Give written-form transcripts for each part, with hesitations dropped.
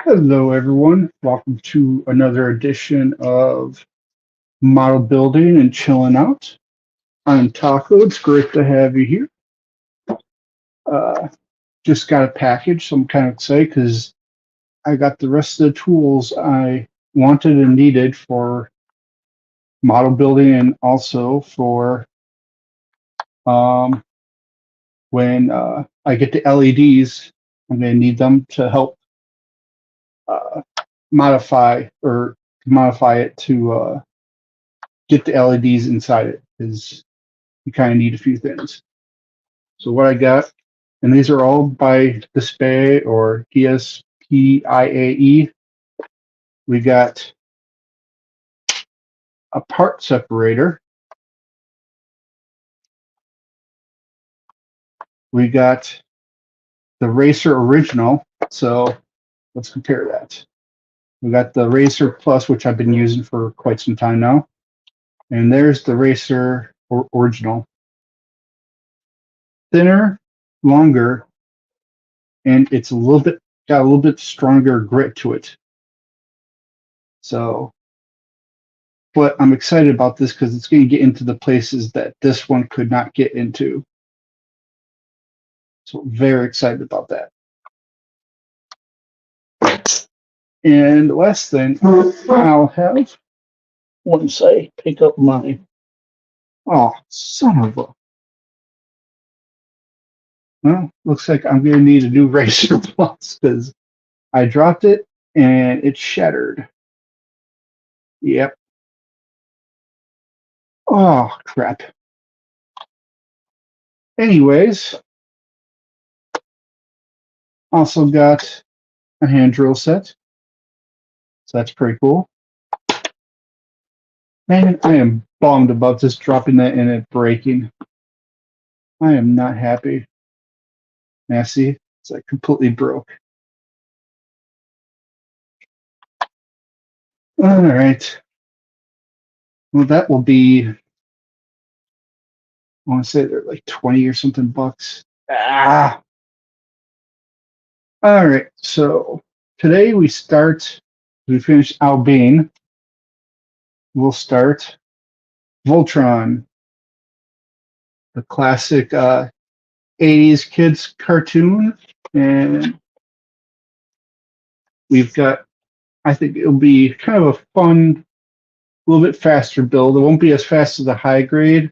Hello, everyone. Welcome to another edition of Model Building and Chilling Out. I'm Taco. It's great to have you here. Uh, just got a package, so I'm kind of excited because I got the rest of the tools I wanted and needed for model building and also for um, when I get the LEDs, I'm going to need them to help uh, modify it to get the LEDs inside it because you kind of need a few things. So what I got, and these are all by Dspiae or Dspiae. We got a part separator. We got the Racer Original. So let's compare that. We got the Racer Plus, which I've been using for quite some time now. And there's the Racer Original. Thinner, longer, and it's got a little bit stronger grit to it. So, but I'm excited about this because it's going to get into the places that this one could not get into. So very excited about that. And the last thing I'll have once I pick up my son of a looks like I'm gonna need a new Racer Plus because I dropped it and it shattered. Yep. Oh crap. Anyways, also got a hand drill set. So that's pretty cool. Man, I am bummed about just dropping that and it breaking. I am not happy. Now see, it's like completely broke. All right. Well, that will be, I want to say they're like 20 or something bucks. Ah. All right. So today we finish Albane. We'll start Voltron, the classic 80s kids cartoon. And we've got, I think it'll be kind of a fun, a little bit faster build. It won't be as fast as the high grade,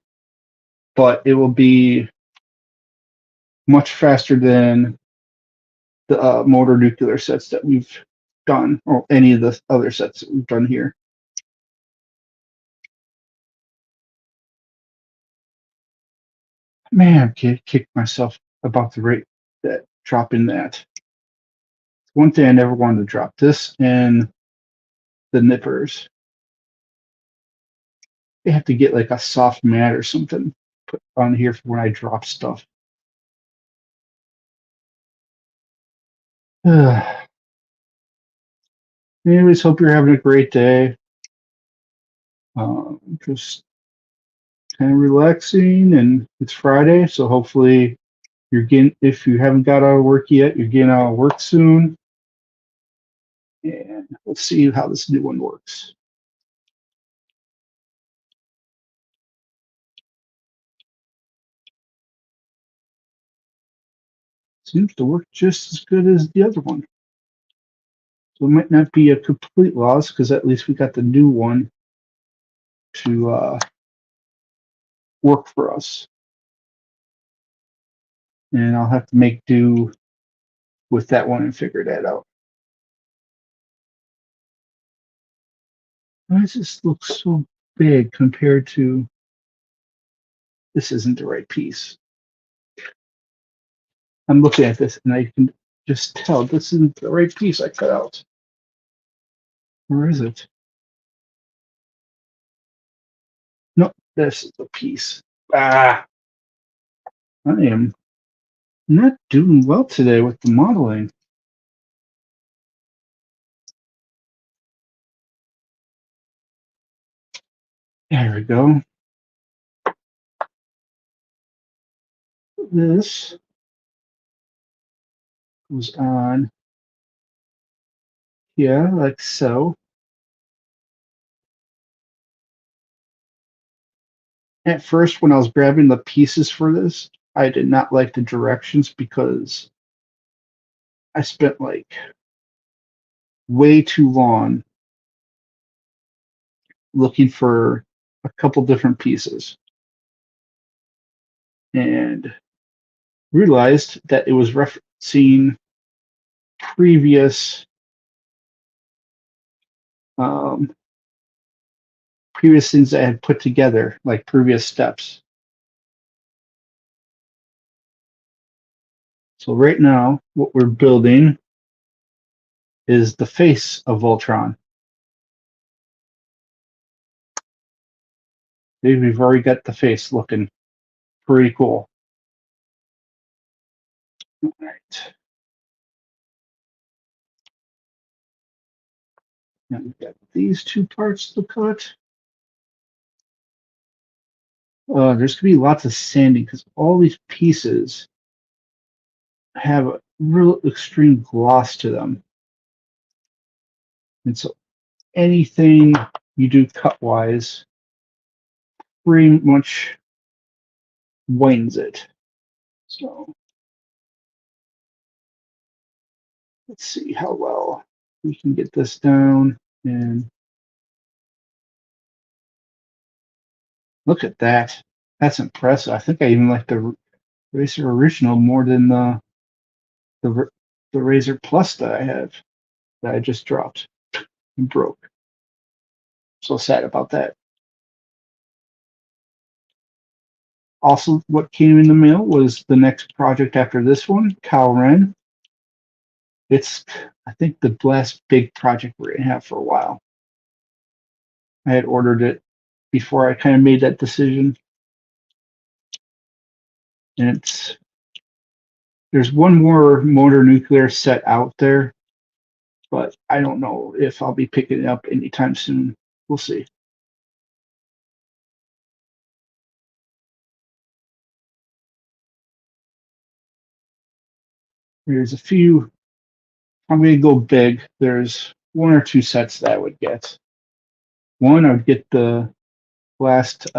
but it will be much faster than the motor nuclear sets that we've done, or any of the other sets that we've done here. Man, I kicked myself about the rate that dropping that. One thing I never wanted to drop this and the nippers. They have to get like a soft mat or something put on here for when I drop stuff. Anyways, hope you're having a great day. Just kind of relaxing, and it's Friday, so hopefully you're getting, if you haven't got out of work yet, you're getting out of work soon. And let's see how this new one works. Seems to work just as good as the other one. So it might not be a complete loss because at least we got the new one to work for us. And I'll have to make do with that one and figure that out. Why does this look so big compared to, this isn't the right piece. I'm looking at this and I can just tell this isn't the right piece I cut out. Where is it? No, this is the piece. I am not doing well today with the modeling. There we go. This goes on Yeah, like so. At first, when I was grabbing the pieces for this, I did not like the directions because I spent like way too long looking for a couple different pieces and realized that it was referencing previous um, previous things that I had put together, like previous steps. So right now, what we're building is the face of Voltron. We've already got the face looking pretty cool. All right. Now we've got these two parts to cut. There's going to be lots of sanding because all these pieces have a real extreme gloss to them. And so anything you do cut-wise pretty much whitens it. So let's see how well we can get this down. And look at that. That's impressive. I think I even like the Racer Original more than the the Razor Plus that I have that I just dropped and broke. So sad about that. Also, what came in the mail was the next project after this one, Cal Ren. It's, I think, the last big project we're gonna have for a while. I had ordered it before I kind of made that decision, and there's one more motor nuclear set out there, but I don't know if I'll be picking it up anytime soon. We'll see. There's a few. I'm going to go big. There's one or two sets that I would get. One, I would get the last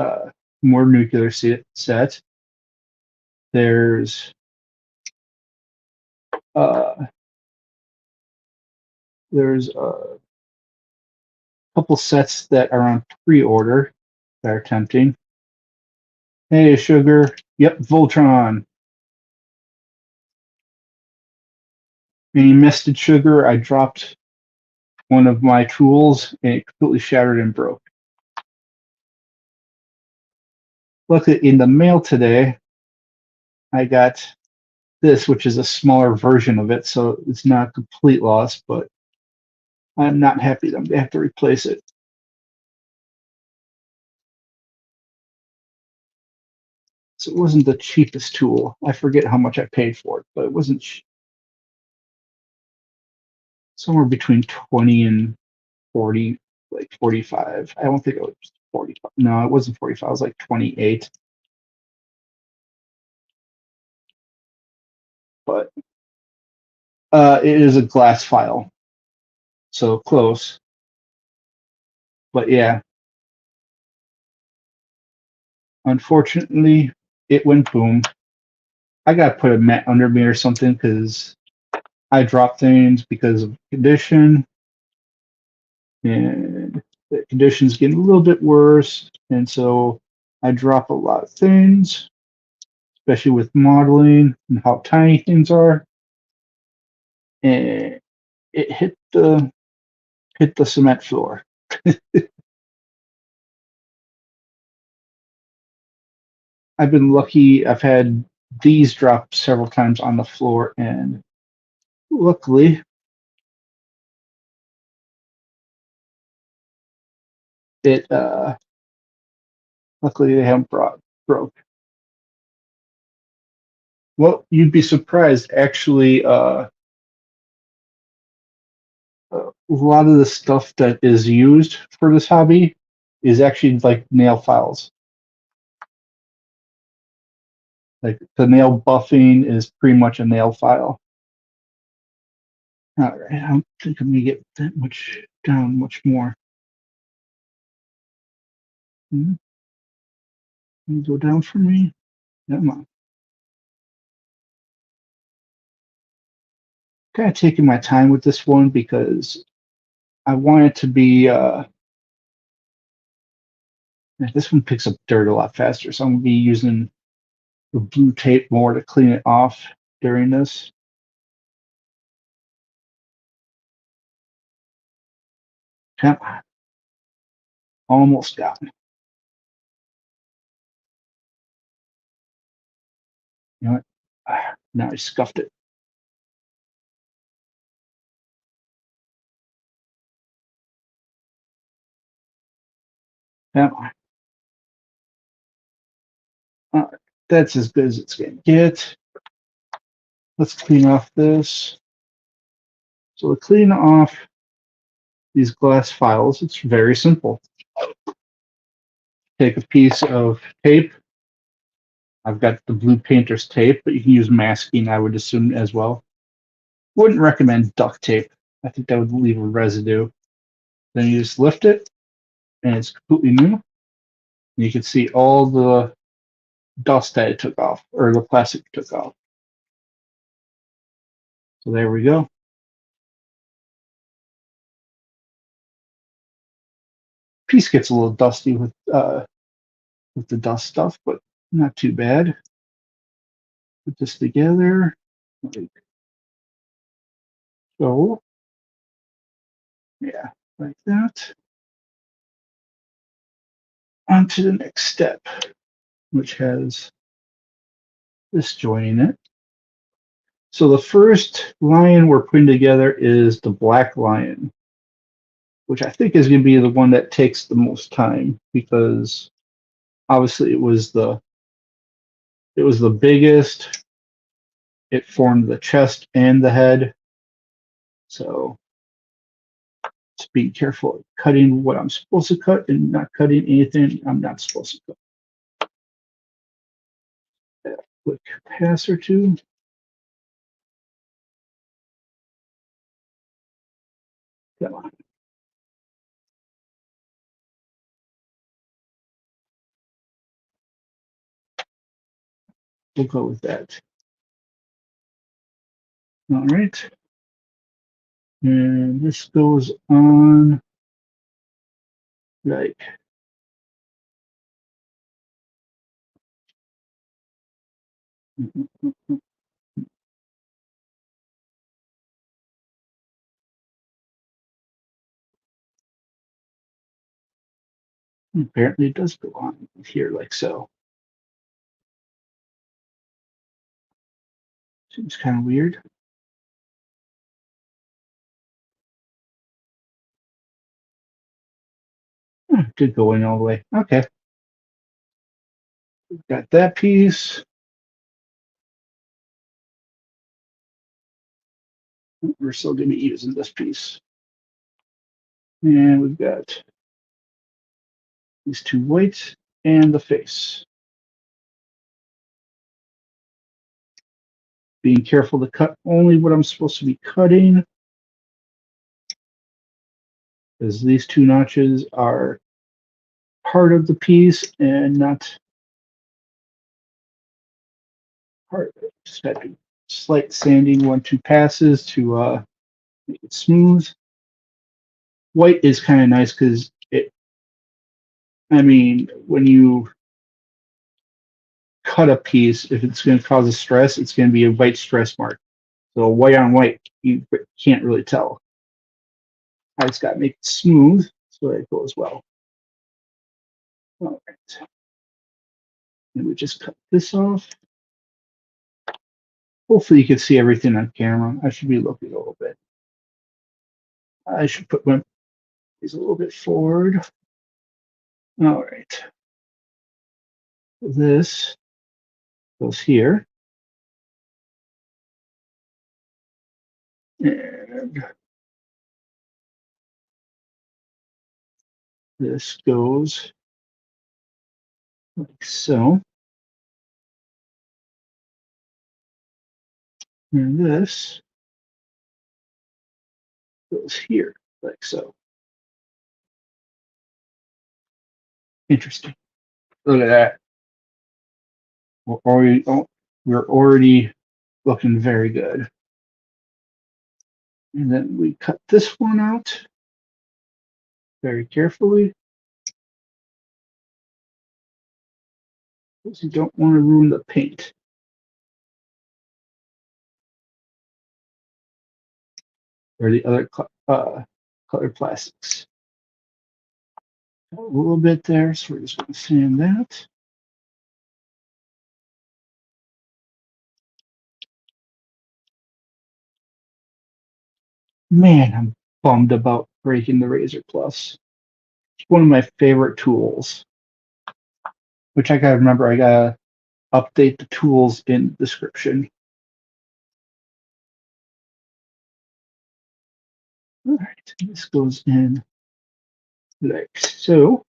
more nuclear set. There's uh, there's a couple sets that are on pre-order that are tempting. Hey, sugar. Yep, Voltron. Any misted sugar? I dropped one of my tools and it completely shattered and broke. Luckily, in the mail today, I got this, which is a smaller version of it, so it's not a complete loss, but I'm not happy that I'm going to have to replace it. So it wasn't the cheapest tool. I forget how much I paid for it, but it wasn't somewhere between 20 and 40, like 45. I don't think it was 45. No, it wasn't 45. It was like 28. But it is a glass file, so close. But yeah, unfortunately, it went boom. I gotta put a mat under me or something because I drop things because of condition, and the condition's getting a little bit worse, and so I drop a lot of things, especially with modeling and how tiny things are. And it hit the cement floor. I've been lucky. I've had these drop several times on the floor, and luckily it luckily they haven't broke. Well, you'd be surprised. Actually, a lot of the stuff that is used for this hobby is actually like nail files. Like the nail buffing is pretty much a nail file. All right, I don't think I'm gonna get that much down much more. Can you go down for me? Come on. Kind of taking my time with this one because I want it to be. This one picks up dirt a lot faster, so I'm gonna be using the blue tape more to clean it off during this. Come on, almost got it. You know what? Now I scuffed it. Come on. That's as good as it's gonna get. Let's clean off this. So to clean off these glass files, it's very simple. Take a piece of tape. I've got the blue painter's tape, but you can use masking, I would assume, as well. Wouldn't recommend duct tape. I think that would leave a residue. Then you just lift it, and it's completely new. And you can see all the dust that it took off, or the plastic took off. So there we go. Piece gets a little dusty with the dust stuff, but not too bad. Put this together. Like so. Yeah, like that. On to the next step, which has this joining it. So the first lion we're putting together is the black lion, which I think is going to be the one that takes the most time because obviously it was the biggest. It formed the chest and the head. So just be careful of cutting what I'm supposed to cut and not cutting anything I'm not supposed to cut. A quick pass or two. Come on. We'll go with that. All right. And this goes on like apparently it does go on here like so. Seems kind of weird. Did go in all the way. Okay. Got that piece. We're still going to be using this piece. And we've got these two whites and the face. Being careful to cut only what I'm supposed to be cutting, because these two notches are part of the piece and not part of it. Just got to do slight sanding 1-2 passes to make it smooth. White is kind of nice because I mean, when you cut a piece, if it's going to cause a stress, it's going to be a white stress mark. So white on white, you can't really tell. I just got to make it smooth so that it goes well. All right. And we just cut this off. Hopefully you can see everything on camera. I should be looking a little bit. I should put my these a little bit forward. All right. This goes here. And this goes like so. And this goes here, like so. Interesting. Look at that. We're already looking very good. And then we cut this one out very carefully, because you don't want to ruin the paint. Or the other colored plastics. A little bit there, so we're just going to sand that. Man, I'm bummed about breaking the Razor Plus. It's one of my favorite tools, which I gotta remember. I gotta update the tools in the description. All right, this goes in like so,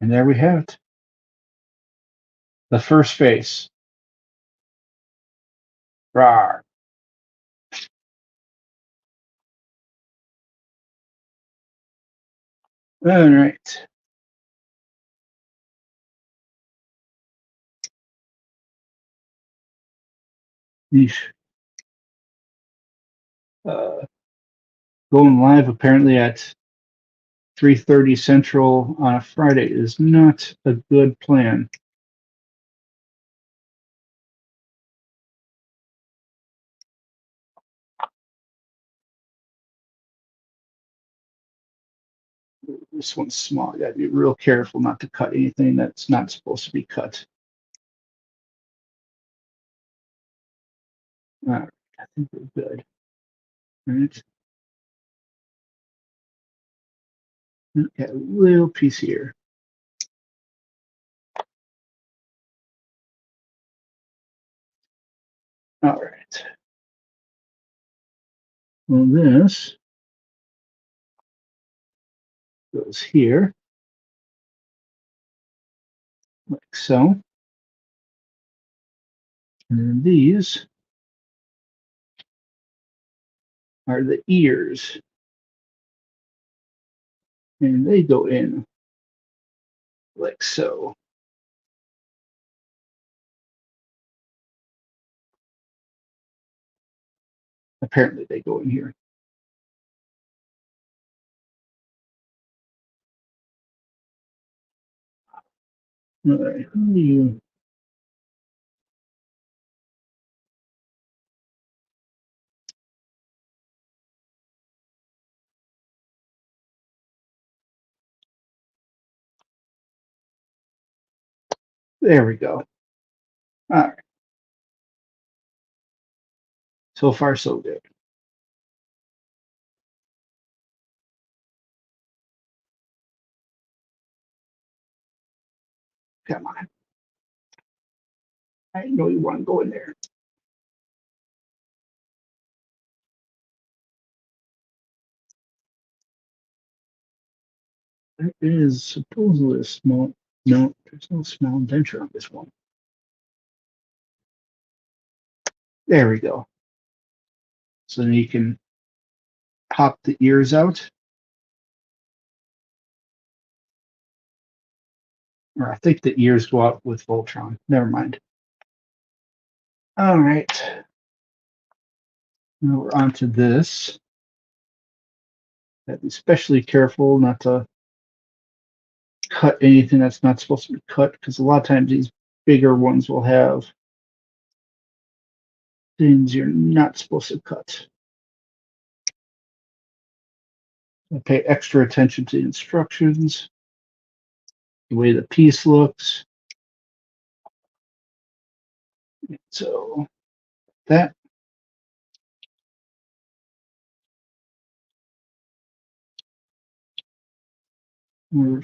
and there we have it. The first face. Rawr. All right. Uh, Going live apparently at 3:30 Central on a Friday is not a good plan. This one's small. You gotta be real careful not to cut anything that's not supposed to be cut. All right, I think we're good. All right. Got a little piece here. All right. Well, this goes here, like so. And then these are the ears. And they go in like so. Apparently they go in here. All right, how do you... There we go. All right. So far, so good. Come on. I know you want to go in there. There is supposedly a small... No, there's no small indenture on this one. There we go. So then you can pop the ears out. Or I think the ears go out with Voltron. Never mind. All right. Now we're on to this. Gotta be especially careful not to cut anything that's not supposed to be cut, because a lot of times these bigger ones will have things you're not supposed to cut. So pay extra attention to the instructions, the way the piece looks. So that. We're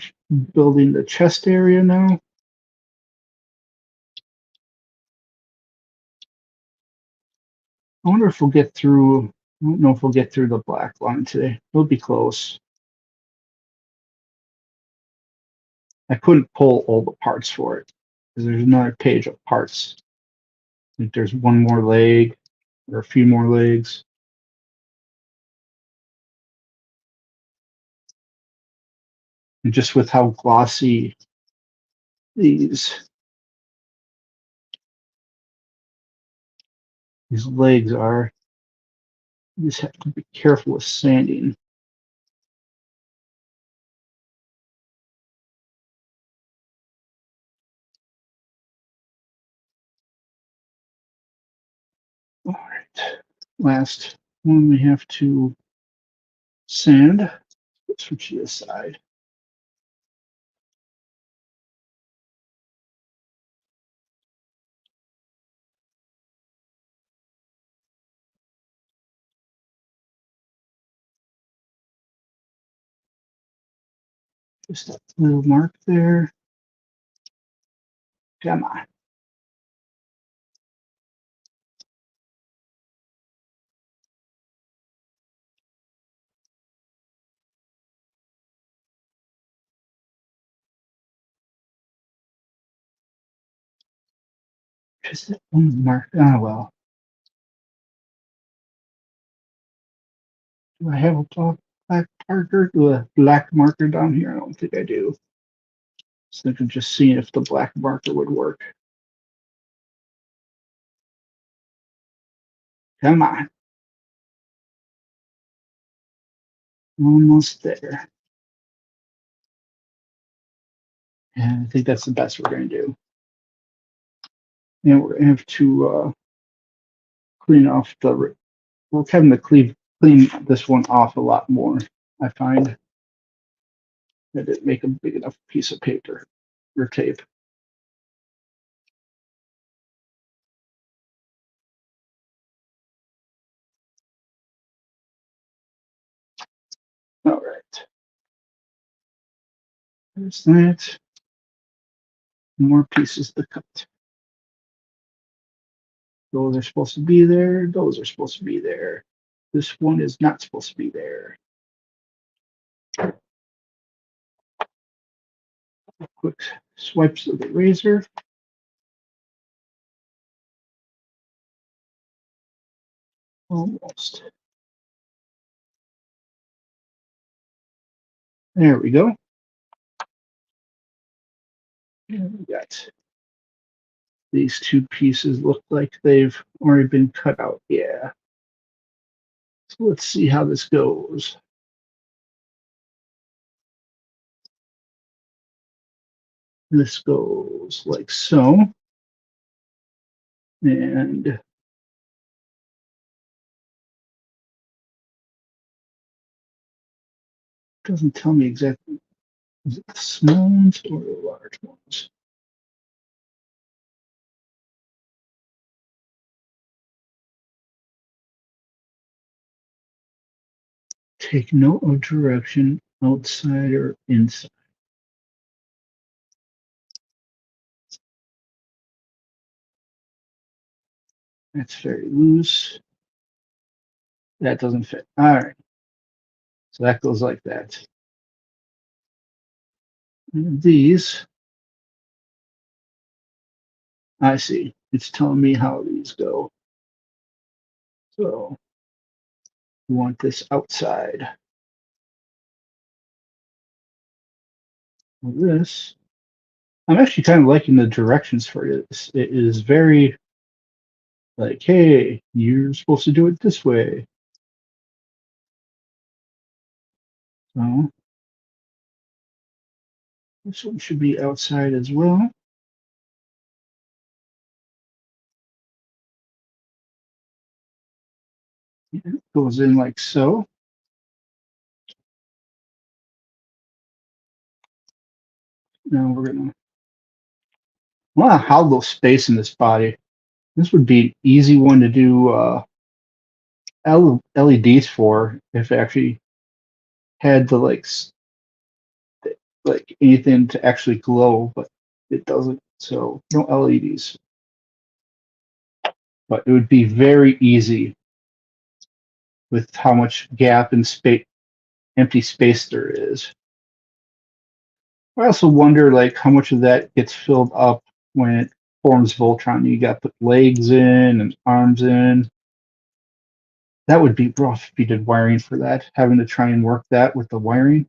building the chest area now. I wonder if we'll get through. I don't know if we'll get through the black line today. We'll be close. I couldn't pull all the parts for it because there's another page of parts. I think there's one more leg or a few more legs. And just with how glossy these legs are, you just have to be careful with sanding. All right, last one we have to sand. Let's switch to this side. Just that little mark there. Come on. Just that one mark. Ah, well. Do I have a black marker down here? I don't think I do. So I can just see if the black marker would work. Come on. Almost there. And I think that's the best we're going to do. And we're going to have to clean off the. We're having to clean this one off a lot more. I find that didn't make a big enough piece of paper or tape. All right. There's that. More pieces to cut. Those are supposed to be there. Those are supposed to be there. This one is not supposed to be there. Quick swipes of the razor. Almost. There we go. And we got these two pieces look like they've already been cut out. Yeah. So let's see how this goes. This goes like so. And it doesn't tell me exactly, is it the small ones or the large ones? Take note of direction, outside or inside. That's very loose. That doesn't fit. All right. So that goes like that. And these, I see. It's telling me how these go. So we want this outside. This, I'm actually kind of liking the directions for this. It is very like, hey, you're supposed to do it this way. So this one should be outside as well. It goes in like so. Now we're gonna want to hollow space in this body. This would be an easy one to do LEDs for if it actually had the like anything to actually glow, but it doesn't. So no LEDs. But it would be very easy with how much gap and space, empty space there is. I also wonder like how much of that gets filled up when it forms Voltron. You got to put legs in and arms in. That would be rough if you did wiring for that, having to try and work that with the wiring.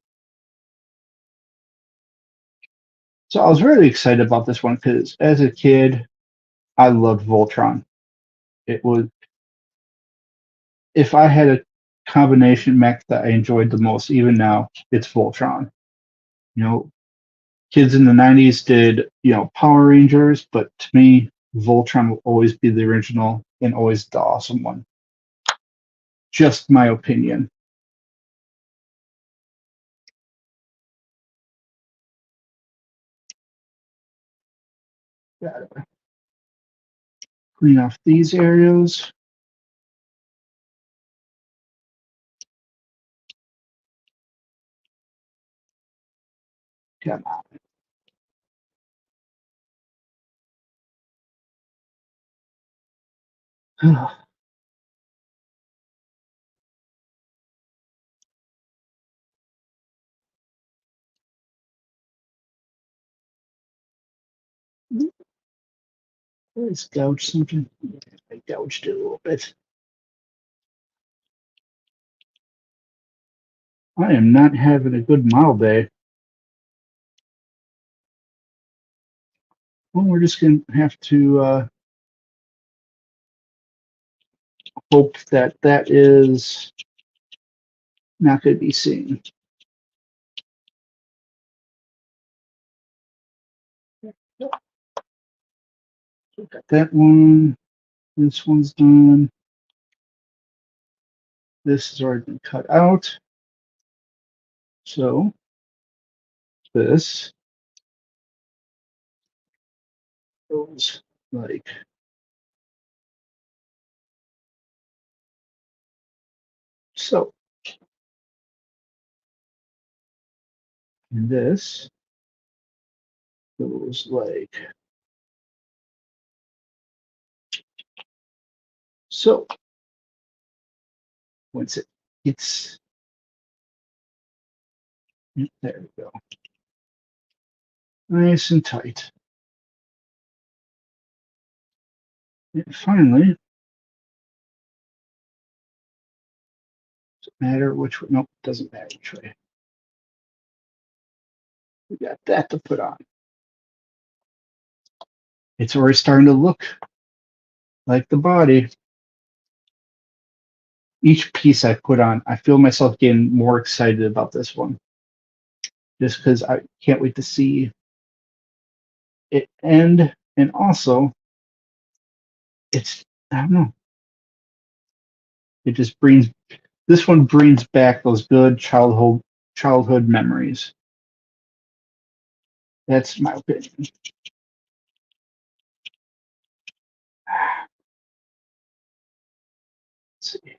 So I was really excited about this one because as a kid, I loved Voltron. It was, if I had a combination mech that I enjoyed the most, even now, it's Voltron. You know, kids in the 90s did, Power Rangers, but to me, Voltron will always be the original and always the awesome one. Just my opinion. Gotta clean off these areas. Come on. Let's gouge something. I gouged it a little bit. I am not having a good model day. Well, we're just going to have to hope that that is not going to be seen. Got that one. This one's done. This has already been cut out. So this goes like so. And this goes like so. Once it gets, there we go. Nice and tight. And finally, doesn't matter which way. Nope, doesn't matter which way. We got that to put on. It's already starting to look like the body. Each piece I put on, I feel myself getting more excited about this one. Just because I can't wait to see it end. And also, it's, I don't know, it just brings, this one brings back those good childhood memories. That's my opinion. Let's see.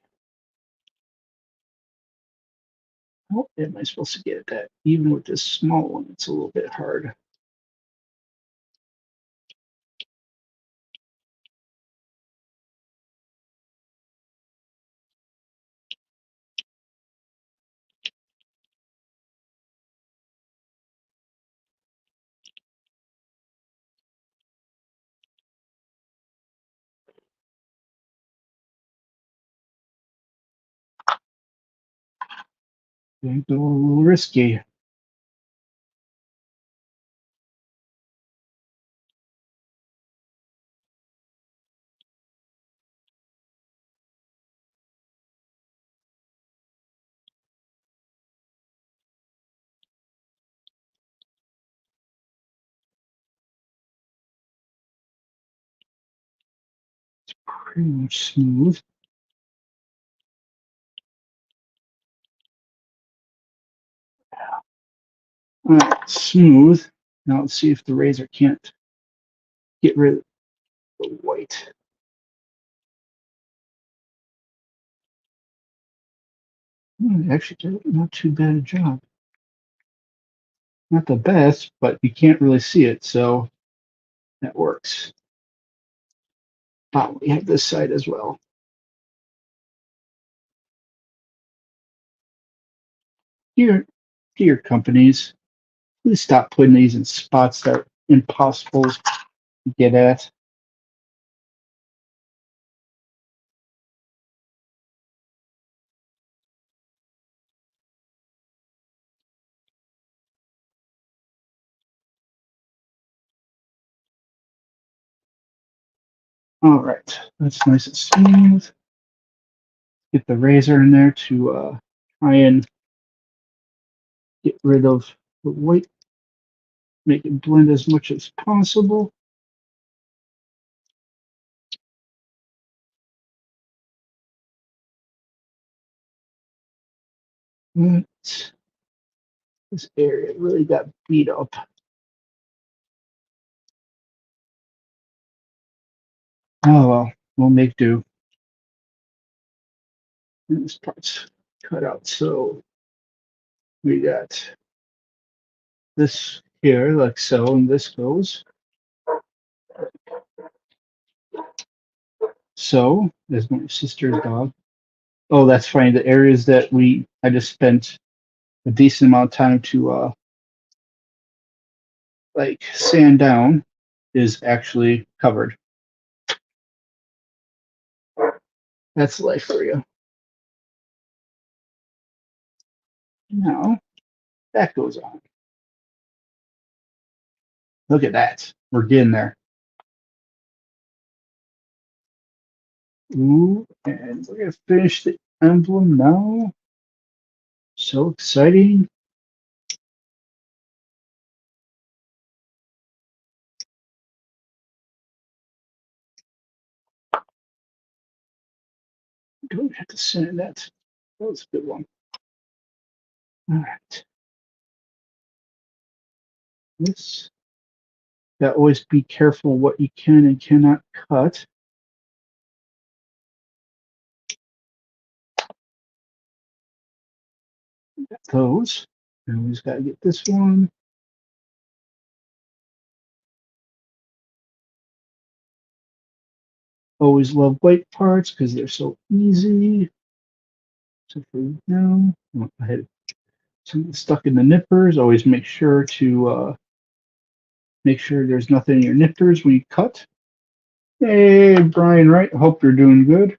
How am I supposed to get at that? Even with this small one, it's a little bit hard. Going to go a little risky. Pretty much smooth. All right, smooth. Now let's see if the razor can't get rid of the white. Actually did not too bad a job. Not the best, but you can't really see it, so that works. We have this side as well. Dear companies, please stop putting these in spots that are impossible to get at. All right, that's nice and smooth. Get the razor in there to try and get rid of the white, make it blend as much as possible. But this area really got beat up. Oh well, we'll make do. And this part's cut out, so we got this here, like so, and this goes. So, there's my sister's dog. Oh, that's funny. The areas that I just spent a decent amount of time to like sand down is actually covered. That's life for you. Now that goes on. Look at that. We're getting there. Ooh, and we're gonna finish the emblem now. So exciting. Don't have to sand that. That was a good one. All right. This. Gotta always be careful what you can and cannot cut. Got those. And we just gotta get this one. Always love white parts because they're so easy. So for now, I had something stuck in the nippers. Always make sure to make sure there's nothing in your nippers when you cut. Hey, Brian, right? Hope you're doing good.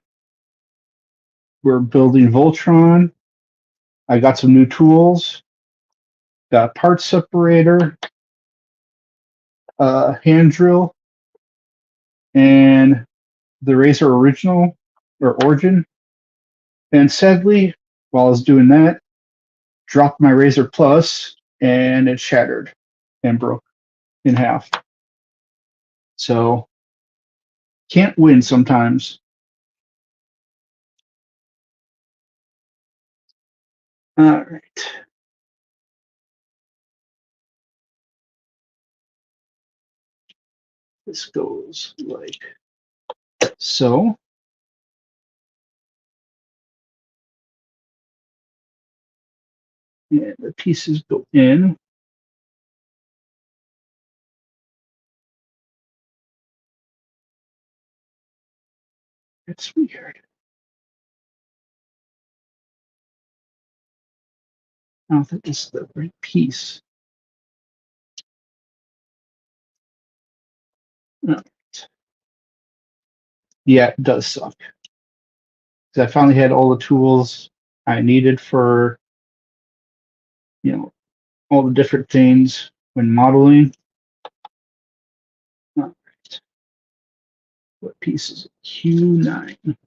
We're building Voltron. I got some new tools. Got a part separator, hand drill, and the Razer Original or Origin. And sadly, while I was doing that, dropped my Razer Plus and it shattered and broke in half. So can't win sometimes. All right. This goes like so. And the pieces go in. It's weird. I don't think this is the right piece. No. Yeah, it does suck. Because I finally had all the tools I needed for, all the different things when modeling. All right. What piece is it? Q9.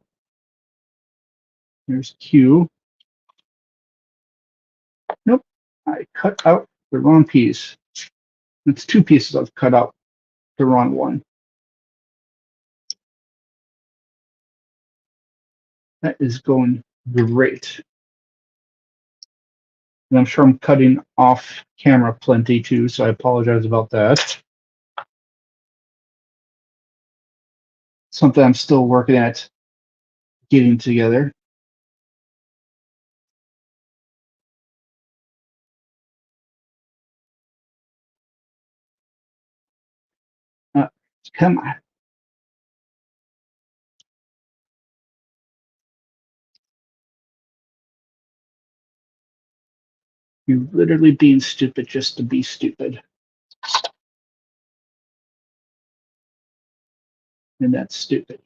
There's Q. Nope. I cut out the wrong piece. It's two pieces I've cut out the wrong one. That is going great. And I'm sure I'm cutting off camera plenty too, so I apologize about that. Something I'm still working at getting together. Uh, Come on. You're literally being stupid just to be stupid. And that's stupid.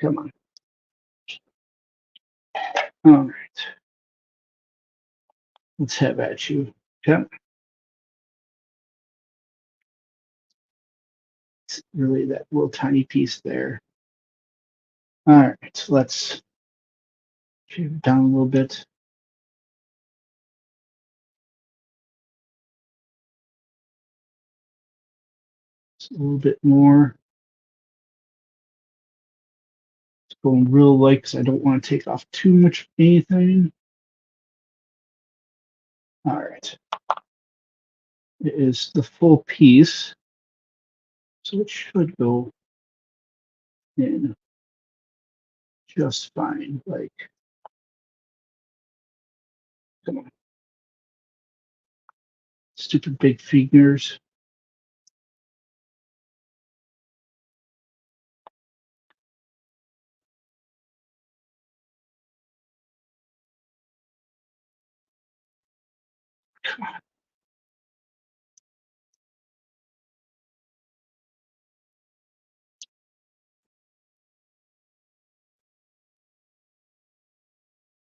Come on. All right. Let's have at you. Come on. really that little tiny piece there. All right, so let's shave it down a little bit. Just a little bit more. It's going real light because I don't want to take off too much of anything. All right. It is the full piece, so it should go in just fine. Like, come on. Stupid big fingers. Come on.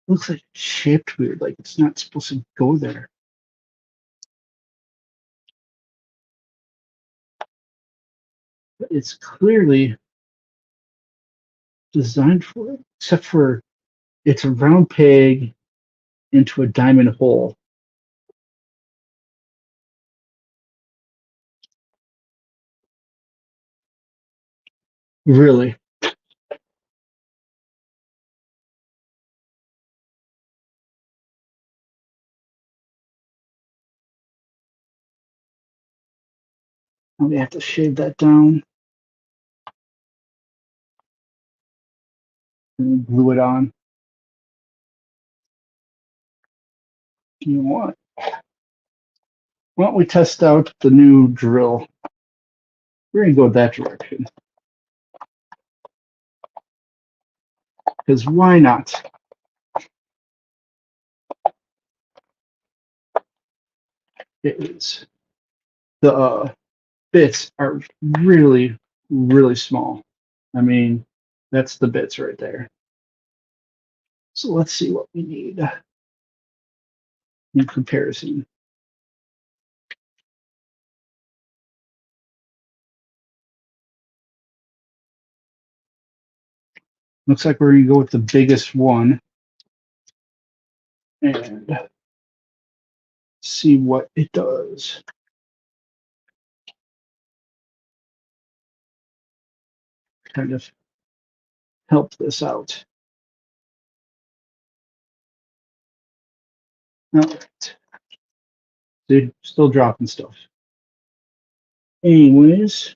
Looks like it's shaped weird, like it's not supposed to go there. But it's clearly designed for it, except for it's a round peg into a diamond hole. Really. I'm gonna have to shave that down and glue it on. You know what? Why don't we test out the new drill? We're gonna go that direction. Because why not? It is. The bits are really, really small. I mean, that's the bits right there. So let's see what we need in comparison. Looks like we're going to go with the biggest one and see what it does. Kind of help this out. All right. See, still dropping stuff. Anyways,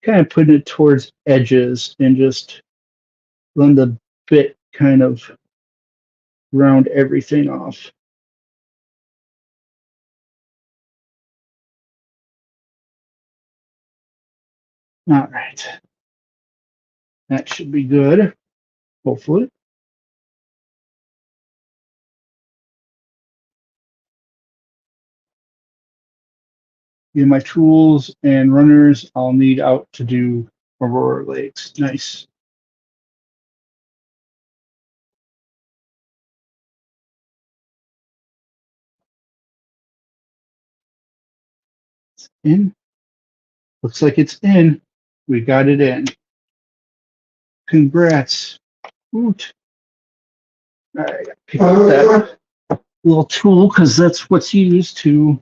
kind of putting it towards edges and just run the bit kind of round everything off. All right. That should be good, hopefully. Yeah, my tools and runners I'll need out to do Aurora Lakes. Nice. It's in. Looks like it's in. We got it in. Congrats. Woot. All right, pick up that little tool because that's what's used to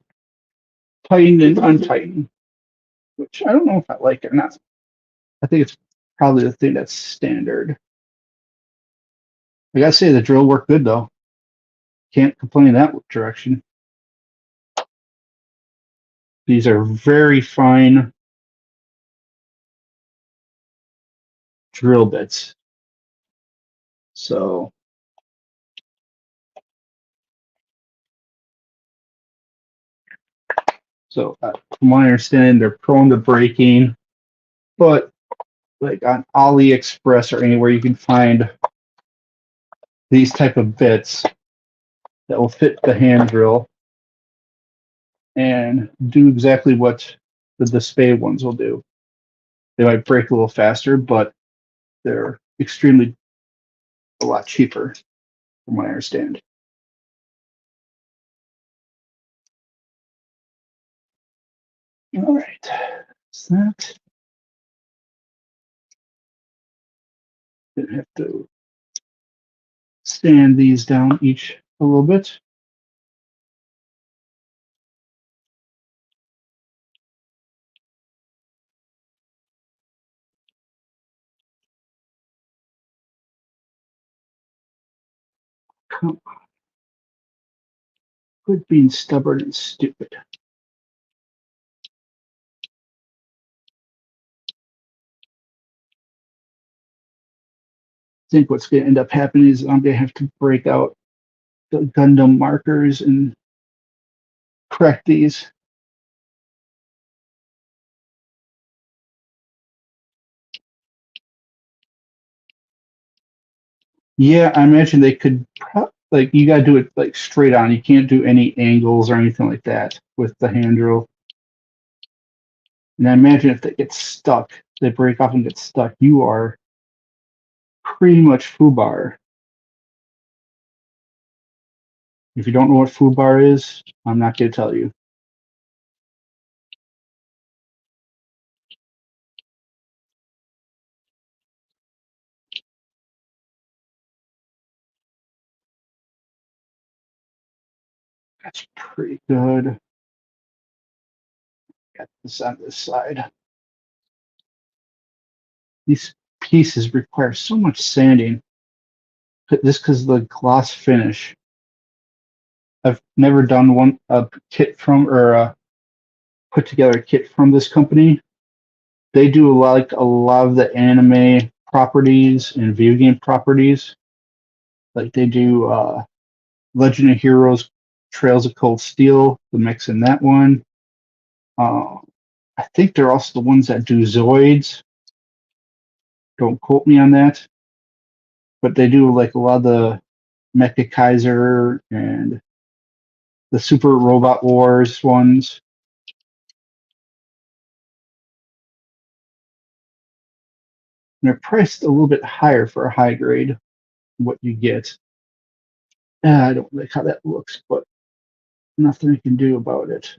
tighten and untighten, which I don't know if I like it or not. I think it's probably the thing that's standard. I gotta say the drill worked good though. Can't complain in that direction. These are very fine drill bits. So from my understanding, they're prone to breaking, but like on AliExpress or anywhere you can find these type of bits that will fit the hand drill and do exactly what the Dspiae ones will do. They might break a little faster, but they're extremely a lot cheaper, from what I understand. All right, so that. Gonna have to sand these down each a little bit. Come on. Quit being stubborn and stupid. I think what's going to end up happening is I'm going to have to break out the Gundam markers and correct these. Yeah, I imagine they could, like, you got to do it like straight on. You can't do any angles or anything like that with the hand drill. And I imagine if they get stuck, they break off and get stuck, you are pretty much foobar. If you don't know what foobar is, I'm not going to tell you. That's pretty good. Got this on this side. These pieces require so much sanding. Just because of the gloss finish. I've never done a kit from or put together a kit from this company. They do like a lot of the anime properties and video game properties. Like they do Legend of Heroes, Trails of Cold Steel, the mix in that one. I think they're also the ones that do Zoids. Don't quote me on that. But they do like a lot of the Mecha Kaiser and the Super Robot Wars ones. And they're priced a little bit higher for a high grade, what you get. I don't like how that looks, but nothing I can do about it.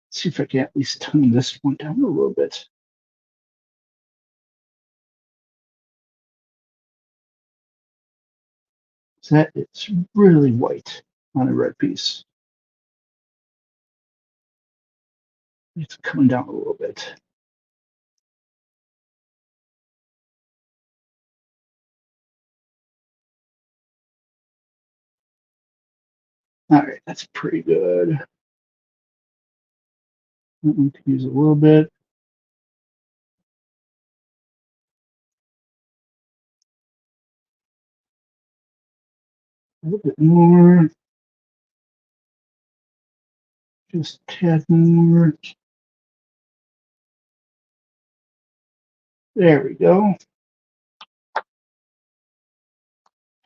Let's see if I can at least tone this one down a little bit. So that it's really white on a red piece. It's coming down a little bit. All right, that's pretty good. I'm going to use a little bit. A little bit more. Just a tad more. There we go.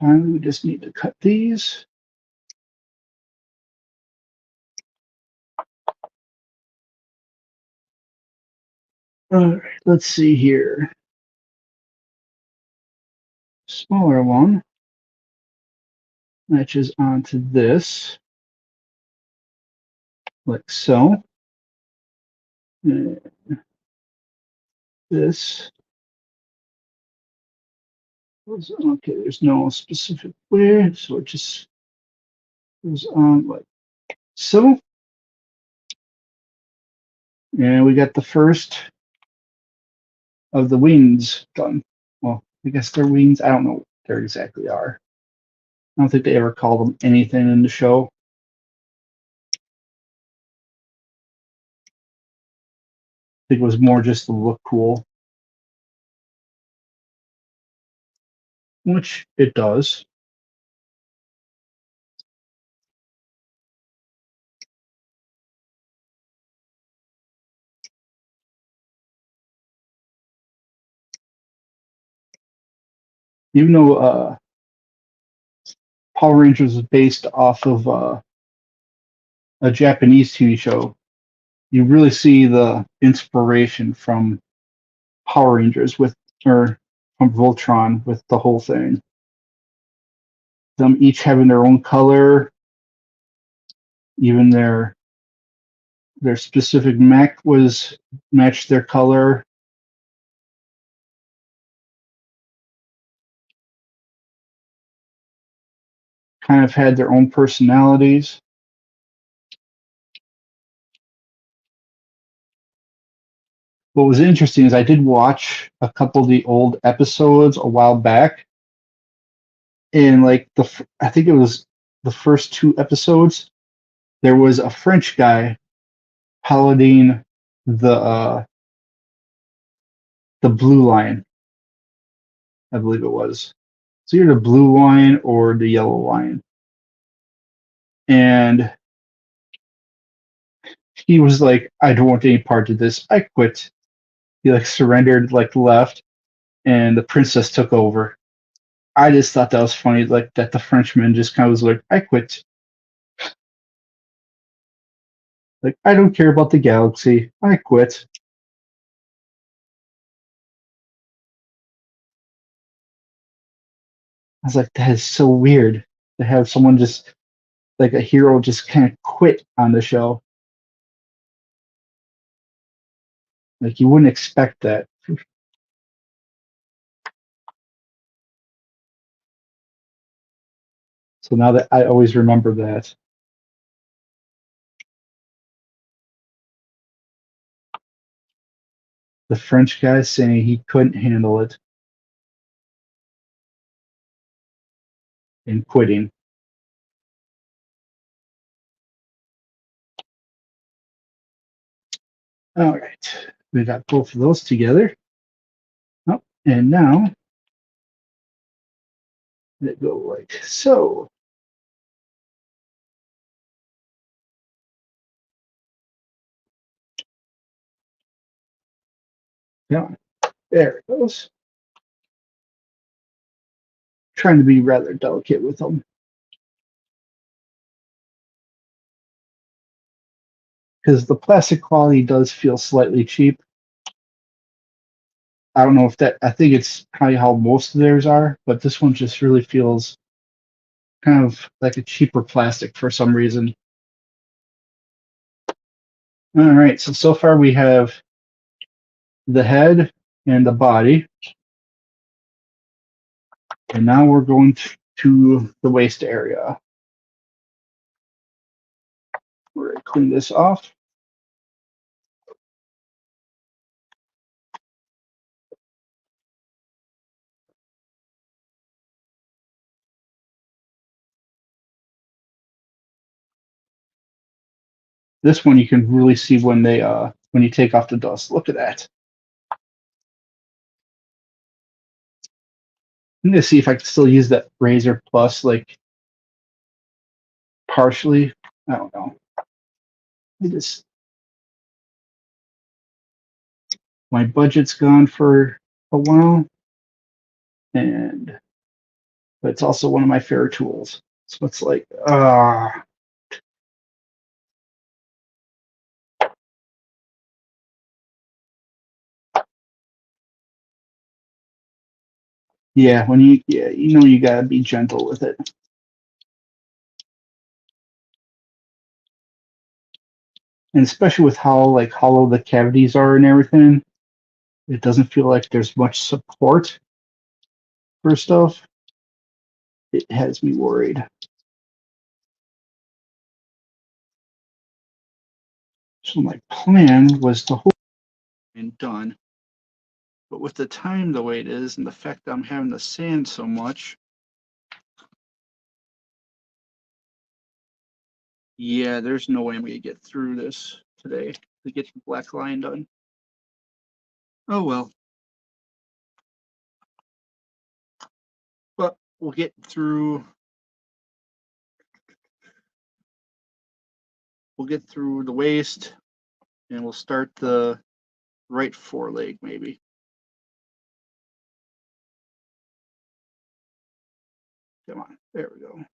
Finally, we just need to cut these. All right, let's see here. Smaller one matches onto this, like so. And this goes on. Okay, there's no specific way, so it just goes on like so. And we got the first of the wings done. Well, I guess they're wings. I don't know what they exactly are. I don't think they ever called them anything in the show. I think it was more just to look cool, which it does. Even though Power Rangers is based off of a Japanese TV show, you really see the inspiration from Power Rangers with, or from Voltron with the whole thing. Them each having their own color, even their specific mech was matched their color. Kind of had their own personalities. What was interesting is I did watch a couple of the old episodes a while back, and like I think it was the first two episodes, there was a French guy piloting the the blue line, I believe it was. So either the blue line or the yellow line, and he was like, "I don't want any part of this. I quit." He like surrendered, like left, and the princess took over. I just thought that was funny, like that the Frenchman just kind of was like, "I quit. Like I don't care about the galaxy. I quit." I was like, that is so weird to have someone just like a hero just kind of quit on the show. Like you wouldn't expect that. So now that I always remember that. The French guy saying he couldn't handle it and quitting. All right, we got both of those together. Oh, and now let go like so. Yeah, there it goes. Trying to be rather delicate with them because the plastic quality does feel slightly cheap. I don't know if that, I think it's probably how most of theirs are, but this one just really feels kind of like a cheaper plastic for some reason. All right, so far we have the head and the body, and now we're going to the waist area. We're going to clean this off. This one you can really see when they when you take off the dust. Look at that. I'm gonna see if I can still use that Razor Plus like partially. I don't know. I just my budget's gone for a while, and but it's also one of my favorite tools. So it's like yeah, when you know you gotta be gentle with it. And especially with how like hollow the cavities are and everything, it doesn't feel like there's much support for stuff. It has me worried. So my plan was to hold and done. But with the time the way it is and the fact that I'm having to sand so much, yeah, there's no way I'm gonna get through this today to get the black line done. Oh well. But we'll get through the waist and we'll start the right foreleg maybe. Come on, there we go.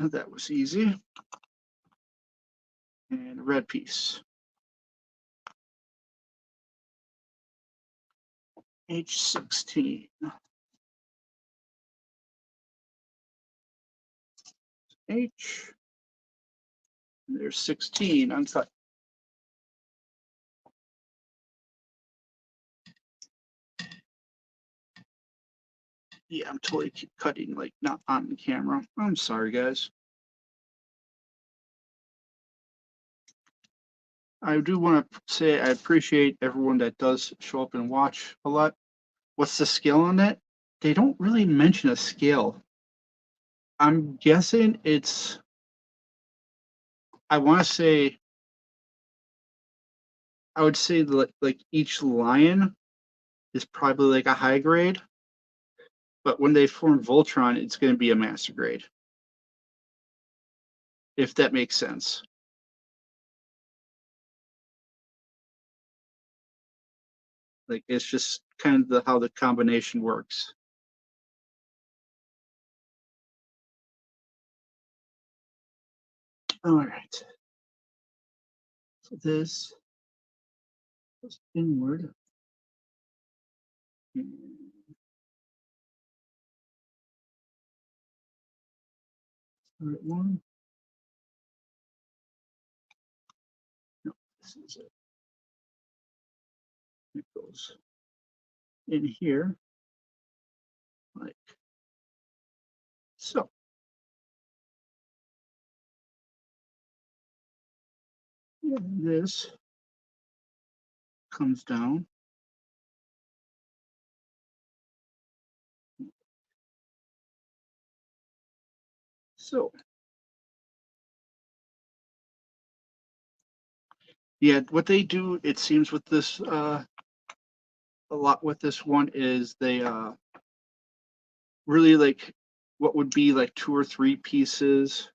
That was easy. And a red piece. H16. H. And there's 16 on cut. Yeah, I'm totally cutting like not on the camera. I'm sorry, guys. I do want to say I appreciate everyone that does show up and watch a lot. What's the scale on that? They don't really mention a scale. I'm guessing it's, I want to say, I would say like each lion is probably like a high grade, but when they form Voltron, it's going to be a master grade. If that makes sense. Like it's just kind of how the combination works. All right. So this goes inward. All right, one. No, this is it. It goes in here like so. And this comes down. So yeah, what they do, it seems with this a lot with this one is they really like what would be like 2 or 3 pieces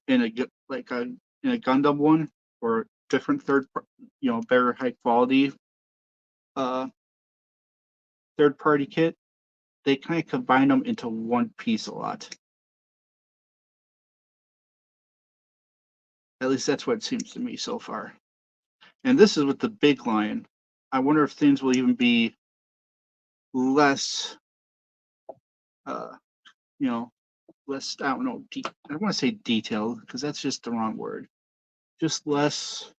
in a like a in a Gundam one or different better high quality uh third party kit. They kind of combine them into one piece a lot. At least that's what it seems to me so far. And this is with the big lion. I wonder if things will even be less, uh, you know, less, I don't know, I don't want to say detailed because that's just the wrong word. Just less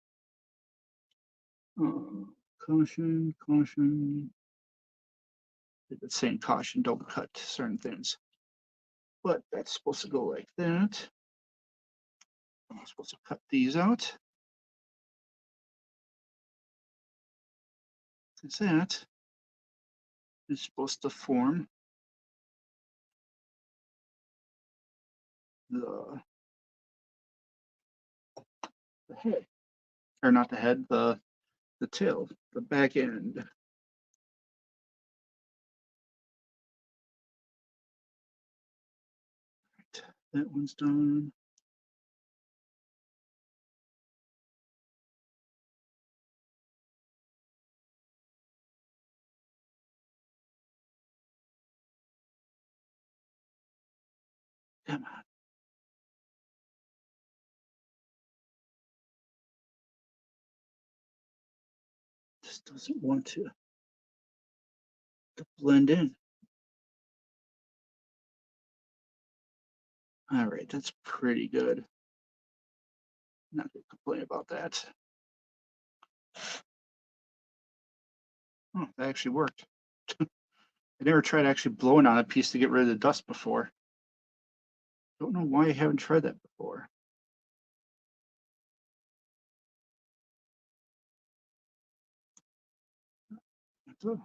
caution. It's saying caution, don't cut certain things. But that's supposed to go like that. I'm supposed to cut these out. Because that is supposed to form the head, or not the head, the tail, the back end. Right, that one's done. Come on. This doesn't want to blend in. All right, that's pretty good. Not gonna complain about that. Oh, that actually worked. I never tried actually blowing on a piece to get rid of the dust before. Don't know why I haven't tried that before. So,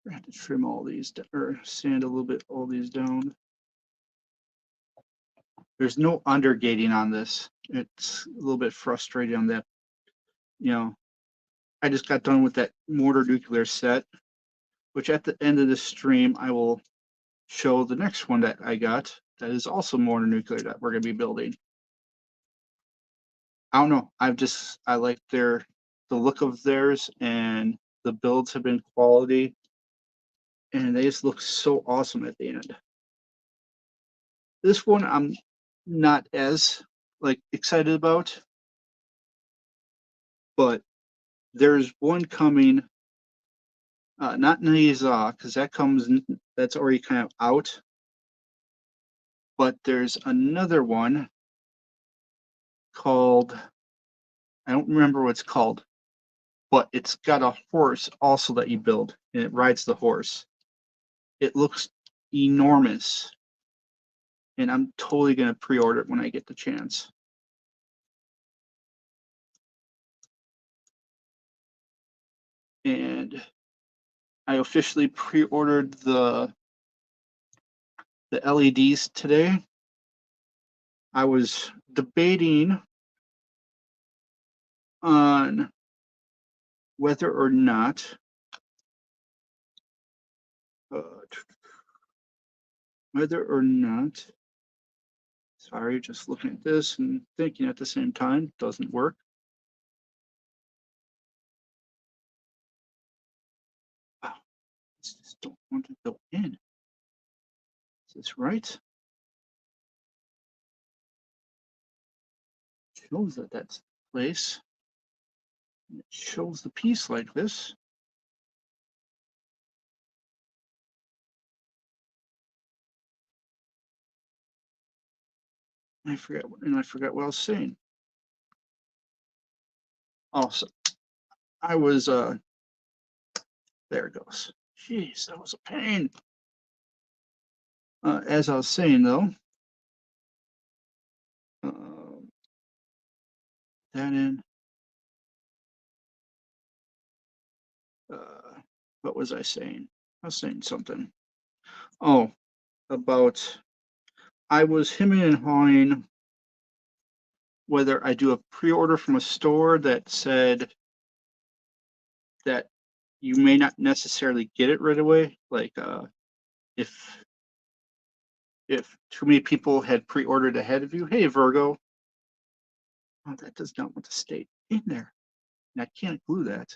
I have to trim all these or sand a little bit all these down. There's no undergating on this. It's a little bit frustrating on that. I just got done with that mortar nuclear set, which at the end of the stream, I will show the next one that I got that is also mortar nuclear that we're going to be building. I don't know. I like the look of theirs, and the builds have been quality, and they just look so awesome at the end. This one, not as like excited about, but there's one coming, not Naiza, because that's already kind of out, but there's another one called, I don't remember what it's called, but it's got a horse also that you build, and it rides the horse. It looks enormous, and I'm totally going to pre-order it when I get the chance. And I officially pre-ordered the LEDs today. I was debating on whether or not sorry, just looking at this and thinking at the same time doesn't work. Wow, I just don't want to go in. Is this right? It shows that that's the place. It shows the piece like this. I forgot what I was saying. Also, I was there it goes. Jeez, that was a pain. As I was saying though, that in. What was I saying? I was saying something. Oh, about I was hemming and hawing whether I do a pre-order from a store that said that you may not necessarily get it right away. Like if too many people had pre-ordered ahead of you, hey Virgo, oh, that does not want to stay in there, and I can't glue that.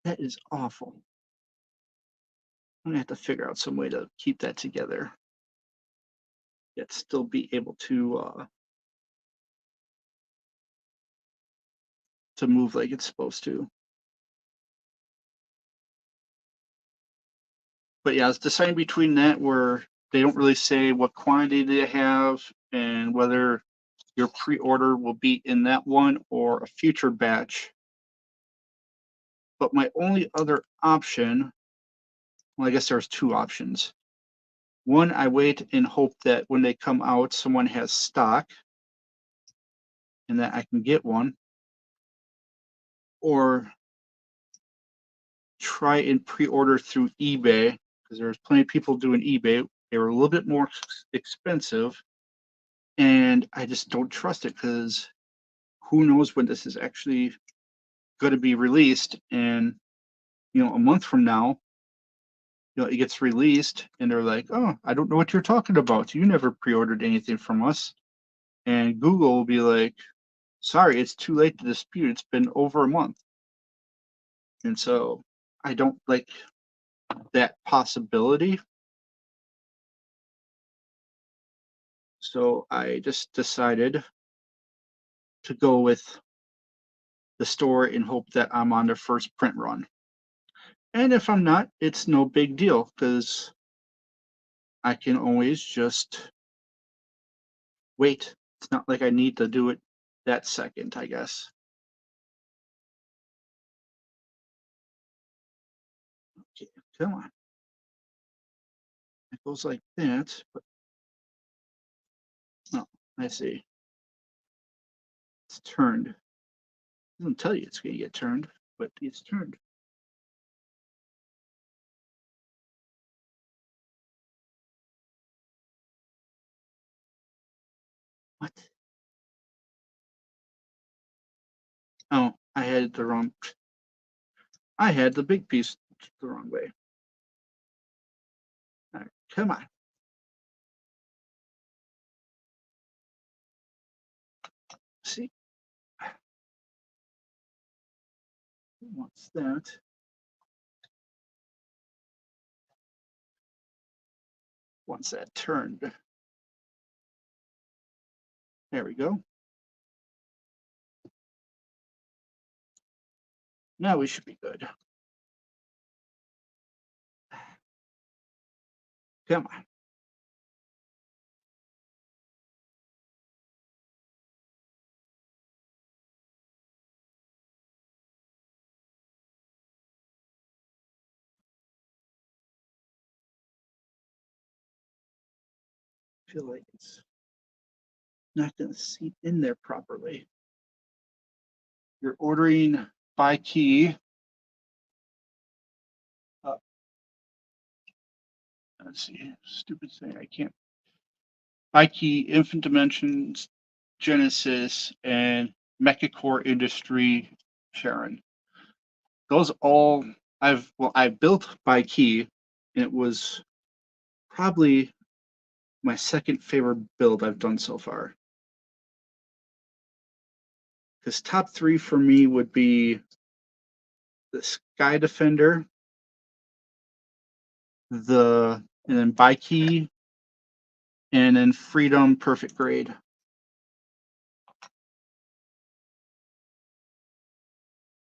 That is awful. I'm gonna have to figure out some way to keep that together, yet still be able to move like it's supposed to. But yeah, it's deciding between that where they don't really say what quantity they have and whether your pre-order will be in that one or a future batch. But my only other option, well, I guess there's two options. One, I wait and hope that when they come out, someone has stock and that I can get one, or try and pre-order through eBay, because there's plenty of people doing eBay. They were a little bit more expensive, and I just don't trust it because who knows when this is actually going to be released. And a month from now, it gets released and they're like, oh, I don't know what you're talking about, you never pre-ordered anything from us. And Google will be like, sorry, it's too late to dispute, it's been over a month. And so I don't like that possibility. So I just decided to go with the store and hope that I'm on their first print run. And if I'm not, it's no big deal because I can always just wait. It's not like I need to do it that second, I guess. Okay, come on. It goes like that, but no, I see. It's turned. It doesn't tell you it's going to get turned, but it's turned. What? Oh, I had the wrong. I had the big piece the wrong way. All right, come on. See? What's that? once that turned. There we go. Now we should be good. Come on. I feel like it's not going to seat in there properly. You're ordering by key. Let's see, stupid thing. I can't. By key, Infant Dimensions, Genesis, and Mechacore Industry, Sharon. Those all I built by key, and it was probably my second favorite build I've done so far. Because top three for me would be the Sky Defender, and then by key, and then Freedom Perfect Grade.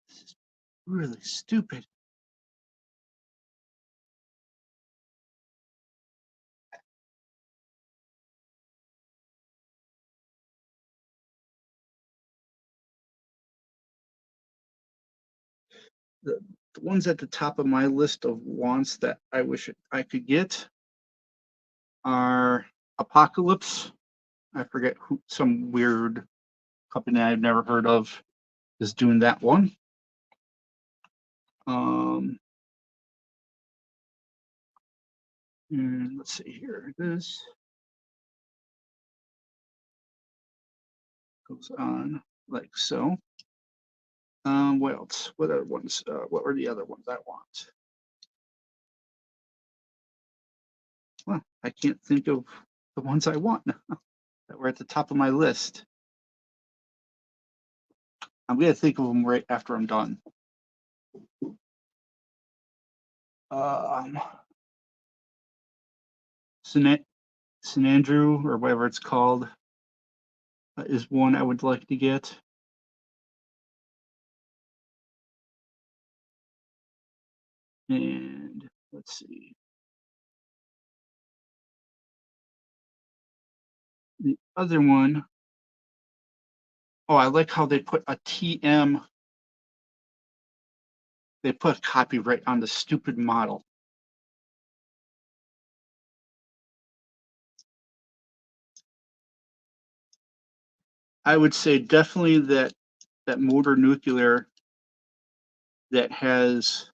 This is really stupid. The ones at the top of my list of wants that I wish I could get are Apocalypse. I forget who, some weird company I've never heard of is doing that one. And let's see here. This goes on like so. What else? What other ones? What were the other ones I want? Well, I can't think of the ones I want now that were at the top of my list. I'm gonna think of them right after I'm done. St. Andrew or whatever it's called is one I would like to get. And let's see. The other one, oh, I like how they put a TM. They put copyright on the stupid model. I would say definitely that motor nuclear that has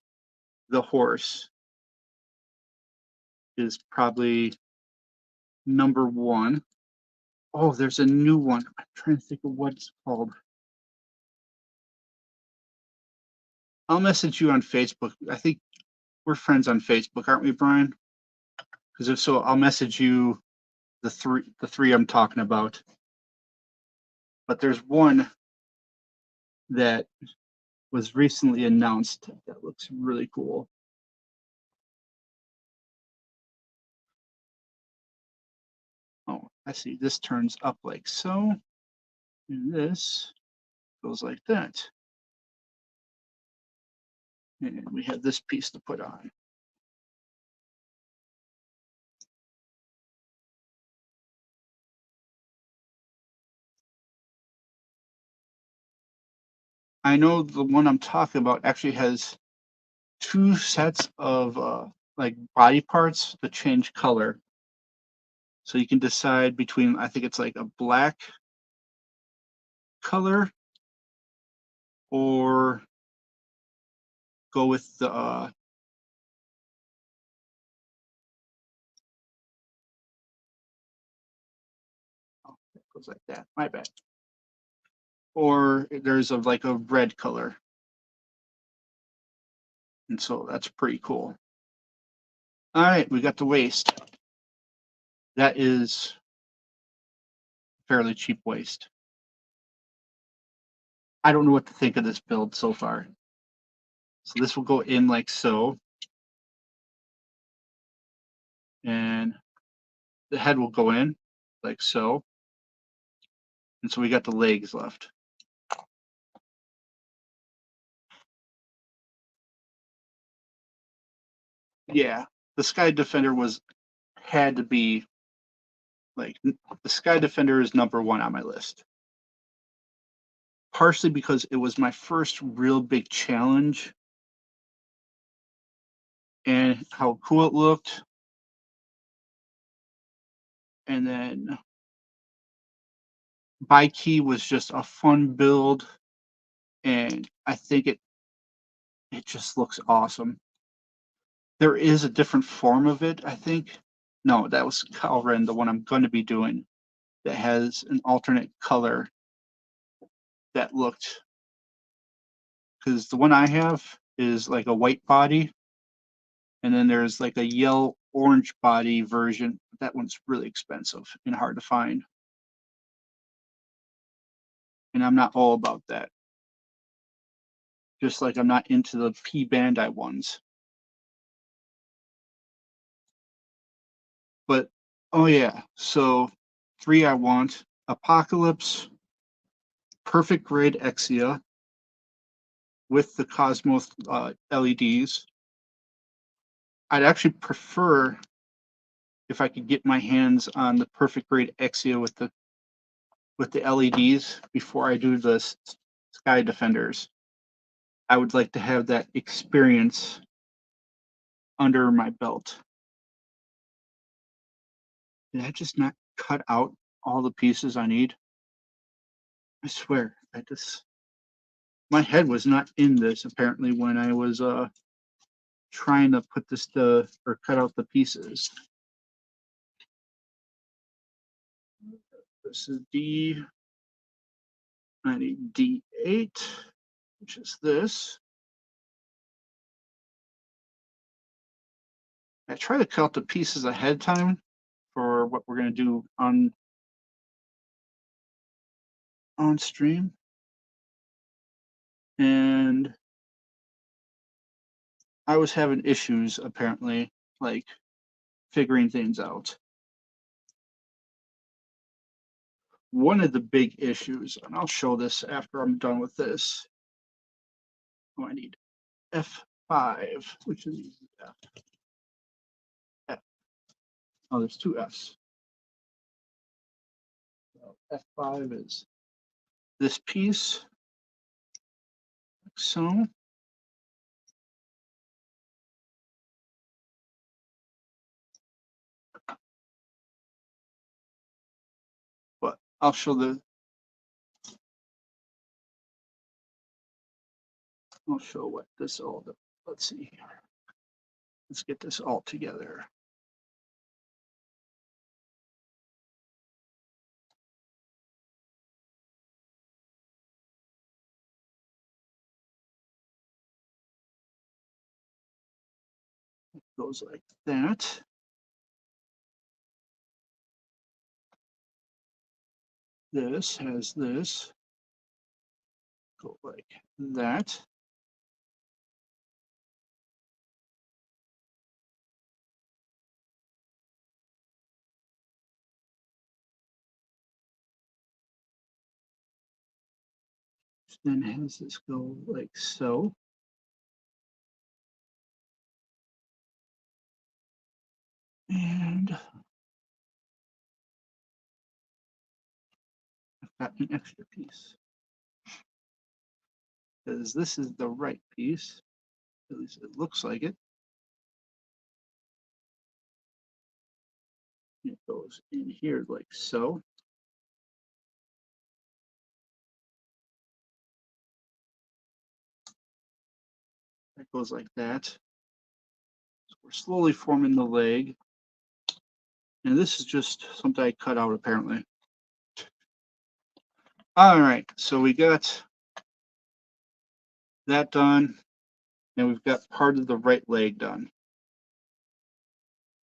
the horse is probably number one. Oh, there's a new one. I'm trying to think of what it's called. I'll message you on Facebook. I think we're friends on Facebook, aren't we, Brian? Because if so, I'll message you the three I'm talking about. But there's one that was recently announced that looks really cool. Oh, I see. This turns up like so, and this goes like that. And we have this piece to put on. I know the one I'm talking about actually has two sets of like body parts to change color. So you can decide between, I think it's like a black color or go with the oh, it goes like that. My bad. Or there's like a red color. And so that's pretty cool. All right, we got the waste. That is fairly cheap waste. I don't know what to think of this build so far. So this will go in like so. And the head will go in like so. And so we got the legs left. Yeah, the Sky Defender had to be like, the Sky Defender is #1 on my list. Partially because it was my first real big challenge and how cool it looked. And then Key was just a fun build, and I think it just looks awesome. There is a different form of it, I think. No, that was Calren, the one I'm going to be doing, that has an alternate color that looked, because the one I have is like a white body, and then there's like a yellow orange body version. That one's really expensive and hard to find. And I'm not all about that. Just like I'm not into the P Bandai ones. But oh yeah, so 3 I want: Apocalypse, Perfect Grid Exia with the Cosmos LEDs. I'd actually prefer if I could get my hands on the Perfect Grade Exia with the LEDs before I do the Sky Defenders. I would like to have that experience under my belt. Did I just not cut out all the pieces I need? I swear, my head was not in this apparently when I was trying to put this or cut out the pieces. This is D. I need D8, which is this. I try to cut out the pieces ahead of time for what we're going to do on stream. And I was having issues apparently, like figuring things out. One of the big issues, and I'll show this after I'm done with this. Oh, I need F5, which is F. F. Oh, there's 2 Fs. So F5 is this piece, like so. But I'll show what this all does. Let's see here. Let's get this all together. It goes like that. This has this. Go like that. Then has this go like so. And I've got an extra piece. Because this is the right piece. At least it looks like it. It goes in here like so. That goes like that. So we're slowly forming the leg. And this is just something I cut out apparently. All right, so we got that done. And we've got part of the right leg done.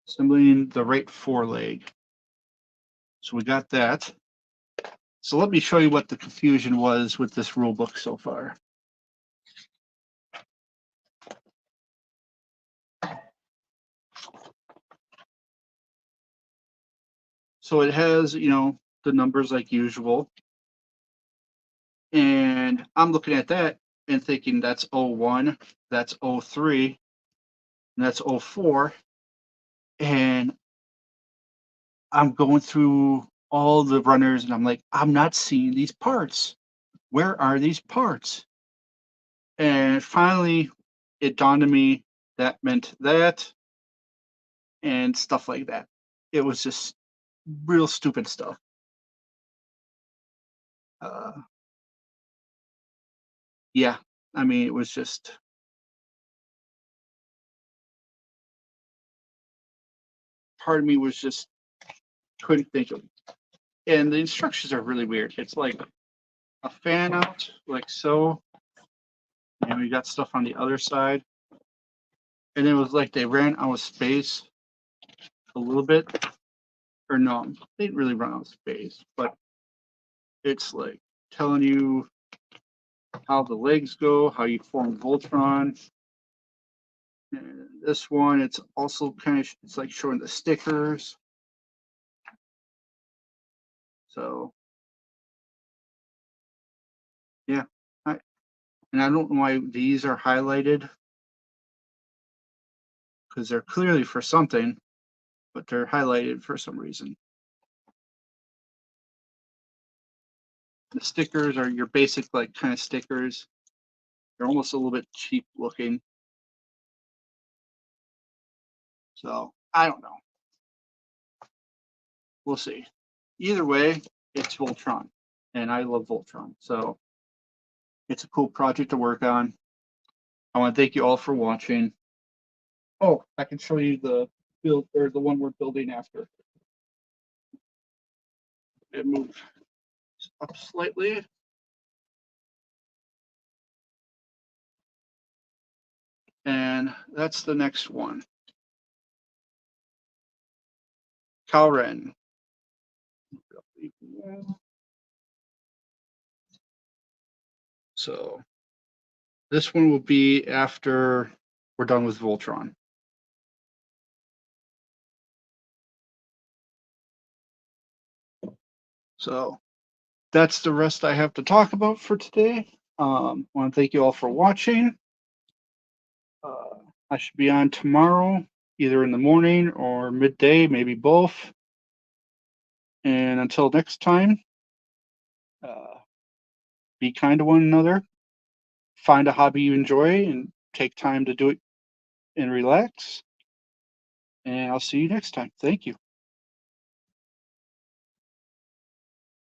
Assembling the right foreleg. So we got that. So let me show you what the confusion was with this rule book so far. So it has, you know, the numbers like usual. And I'm looking at that and thinking that's 01, that's 03, and that's 04. And I'm going through all the runners and I'm like, I'm not seeing these parts. Where are these parts? And finally, it dawned on me that meant that and stuff like that. It was just real stupid stuff. Yeah, I mean, it was just part of me was just couldn't think of it. And the instructions are really weird. It's like a fan out, like so, and we got stuff on the other side. And it was like they ran out of space a little bit, or no, they didn't really run out of space, but it's like telling you how the legs go, how you form Voltron. And this one, it's also kind of, it's like showing the stickers. So, yeah. And I don't know why these are highlighted, because they're clearly for something, but they're highlighted for some reason. The stickers are your basic, like, kind of stickers. They're almost a little bit cheap looking. So, I don't know. We'll see. Either way, it's Voltron, and I love Voltron. So, it's a cool project to work on. I want to thank you all for watching. Oh, I can show you the build, or the one we're building after. It moved up slightly. And that's the next one. Calren. So this one will be after we're done with Voltron. So that's the rest I have to talk about for today. I want to thank you all for watching. I should be on tomorrow, either in the morning or midday, maybe both. And until next time, be kind to one another, find a hobby you enjoy, and take time to do it and relax. And I'll see you next time. Thank you.